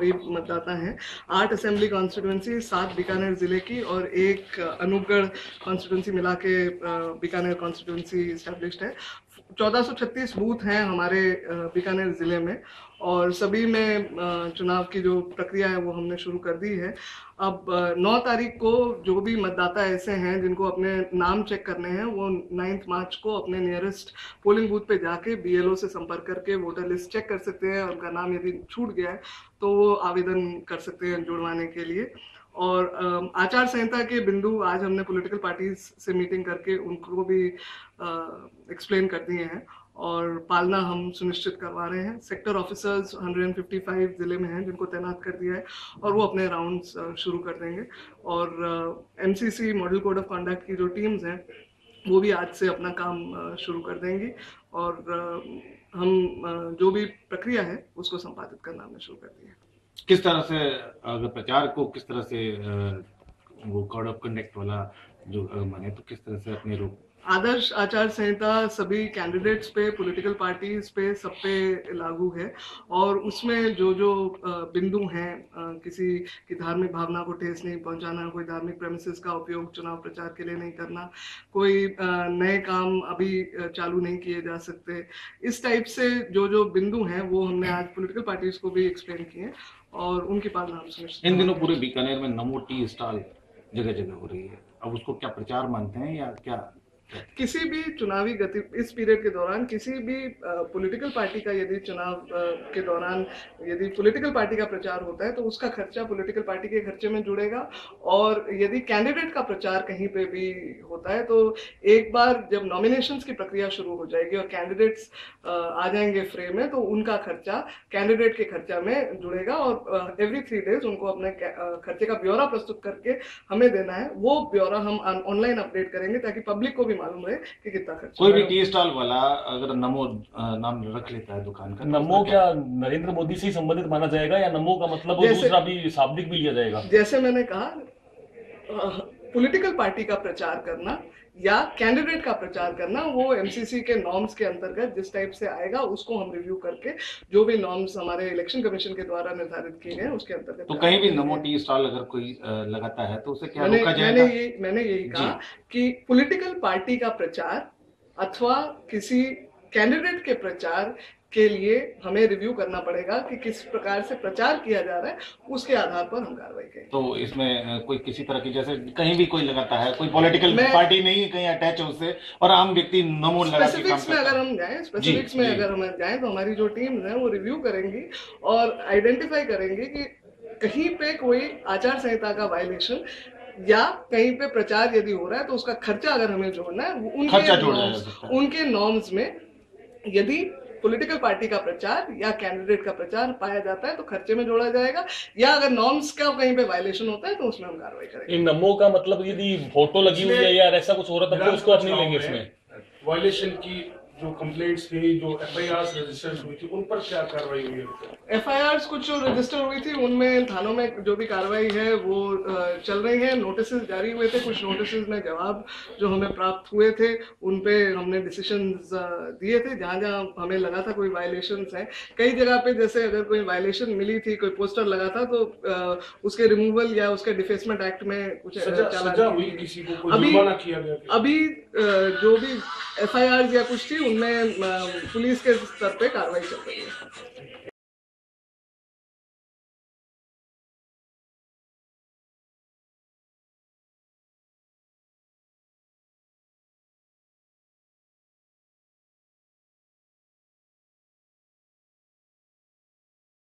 वही मतदाता हैं। 8 असेंबली कॉन्स्टिट्यूंसी, 7 बीकानेर ज़िले की और 1 अनूपगढ़ कॉन्स्टिट्यूंसी मिला के बीकानेर कॉन्स्टिट्यूंसी इस्टेब्लिश्ड है। 1436 बूथ हैं हमारे बीकानेर ज़िले में और सभी में चुनाव की जो प्रक्रिया है वो हमने शुरू कर दी है। अब 9 तारीख को जो भी मतदाता ऐसे हैं जिनको अपने नाम चेक करने हैं वो 9 मार्च को अपने नियरेस्ट पोलिंग बूथ पे जाके बीएलओ से संपर्क करके वोटर लिस्ट चेक कर सकते हैं। उनका नाम यदि छूट गया है तो वो आवेदन कर सकते हैं जुड़वाने के लिए। और आचार संहिता के बिंदु आज हमने पॉलिटिकल पार्टीज से मीटिंग करके उनको भी एक्सप्लेन कर दिए हैं और पालना हम सुनिश्चित करवा रहे हैं। सेक्टर ऑफिसर्स 155 जिले में हैं जिनको तैनात कर दिया है और वो अपने राउंड्स शुरू कर देंगे। और MCC model code of conduct की जो टीम्स हैं वो भी आज से अपना काम शुरू कर देंगी और हम जो भी प्रक्रिया है उसको संपादित करना हमने शुरू कर दिया है। किस तरह से अगर प्रचार को किस तरह से वो कोड ऑफ कंडक्ट वाला जो माने तो किस तरह से अपने रूप आदर्श आचार संहिता सभी कैंडिडेट्स पे, पॉलिटिकल पार्टीज पे, सब पे लागू है और उसमें जो जो बिंदु हैं, किसी की धार्मिक भावना को ठेस नहीं पहुंचाना, कोई धार्मिक प्रेमिसेस का उपयोग चुनाव प्रचार के लिए नहीं करना, कोई नए काम अभी चालू नहीं किए जा सकते, इस टाइप से जो जो बिंदु हैं वो हमने आज पॉलिटिकल पार्टीज को भी एक्सप्लेन किए और उनकी पालना हम सुनिश्चित। इन दिनों पूरे बीकानेर में नमो टी स्टॉल जगह जगह हो रही है, अब उसको क्या प्रचार मानते हैं या क्या? किसी भी चुनावी गति इस पीरियड के दौरान किसी भी पॉलिटिकल पार्टी का यदि चुनाव के दौरान यदि पॉलिटिकल पार्टी का प्रचार होता है तो उसका खर्चा पॉलिटिकल पार्टी के खर्चे में जुड़ेगा। और यदि कैंडिडेट का प्रचार कहीं पे भी होता है तो एक बार जब नॉमिनेशंस की प्रक्रिया शुरू हो जाएगी और कैंडिडेट्स आ जाएंगे फ्रेम में तो उनका खर्चा कैंडिडेट के खर्चा में जुड़ेगा और एवरी 3 डेज उनको अपने खर्चे का ब्यौरा प्रस्तुत करके हमें देना है। वो ब्यौरा हम ऑनलाइन अपडेट करेंगे ताकि पब्लिक को भी मालूम रहे कि कितना खर्च। कोई भी टी स्टॉल वाला अगर नमो नाम रख लेता है दुकान का, नमो क्या नरेंद्र मोदी से ही संबंधित माना जाएगा या नमो का मतलब दूसरा भी शाब्दिक भी लिया जाएगा? जैसे मैंने कहा, पॉलिटिकल पार्टी का प्रचार करना या कैंडिडेट का प्रचार करना वो एमसीसी के नॉर्म्स के अंतर्गत जिस टाइप से आएगा उसको हम रिव्यू करके जो भी नॉर्म्स हमारे इलेक्शन कमीशन के द्वारा निर्धारित किए गए उसके अंतर्गत। तो कहीं भी नमो टी स्टॉल अगर कोई लगाता है तो उसे क्या रोका जाएगा? मैंने यही कहा कि पॉलिटिकल पार्टी का प्रचार अथवा किसी कैंडिडेट के प्रचार के लिए हमें रिव्यू करना पड़ेगा कि किस प्रकार से प्रचार किया जा रहा है, उसके आधार पर हम कार्रवाई करेंगे। तो इसमें कोई किसी तरह की, जैसे कहीं भी कोई लगाता है, कोई पॉलिटिकल पार्टी नहीं कहीं अटैच है उससे और आम व्यक्ति नमो लगा के काम करता है। स्पेसिफिक्स में अगर हम जाएं तो हमारी जो टीम्स हैं वो रिव्यू करेंगी और आइडेंटिफाई करेंगी कि कहीं पे कोई आचार संहिता का वायलेशन या कहीं पे प्रचार यदि हो रहा है तो उसका खर्चा अगर हमें जोड़ना है उनके नॉर्म्स में यदि पॉलिटिकल पार्टी का प्रचार या कैंडिडेट का प्रचार पाया जाता है तो खर्चे में जोड़ा जाएगा, या अगर नॉर्म्स का कहीं पे वायलेशन होता है तो उसमें हम कार्रवाई करेंगे। इन नमो का मतलब यदि फोटो लगी हुई है या ऐसा कुछ हो रहा था तो उसको अपनी लेंगे इसमें वायलेशन की जो कंप्लेंट्स थी, जो एफआईआर रजिस्टर हुई थी, उन पर क्या कार्रवाई हुई है? एफआईआर कुछ जो रजिस्टर हुई थी उनमें थानों में जो भी कार्रवाई है वो चल रही है। नोटिसेस जारी हुए थे, कुछ नोटिसेस में जवाब जो हमें प्राप्त हुए थे उन पे हमने डिसीजंस दिए थे जहां जहां हमें लगा था कोई वायलेशंस हैं। कई जगह पे जैसे अगर कोई वायलेशन मिली थी, कोई पोस्टर लगा था तो उसके रिमूवल या उसके डिफेसमेंट एक्ट में कुछ सजा हुई, किसी को कोई जुर्माना किया गया? अभी जो भी एफआईआर या कुछ थी उनमें पुलिस के स्तर पे कार्रवाई चल रही है।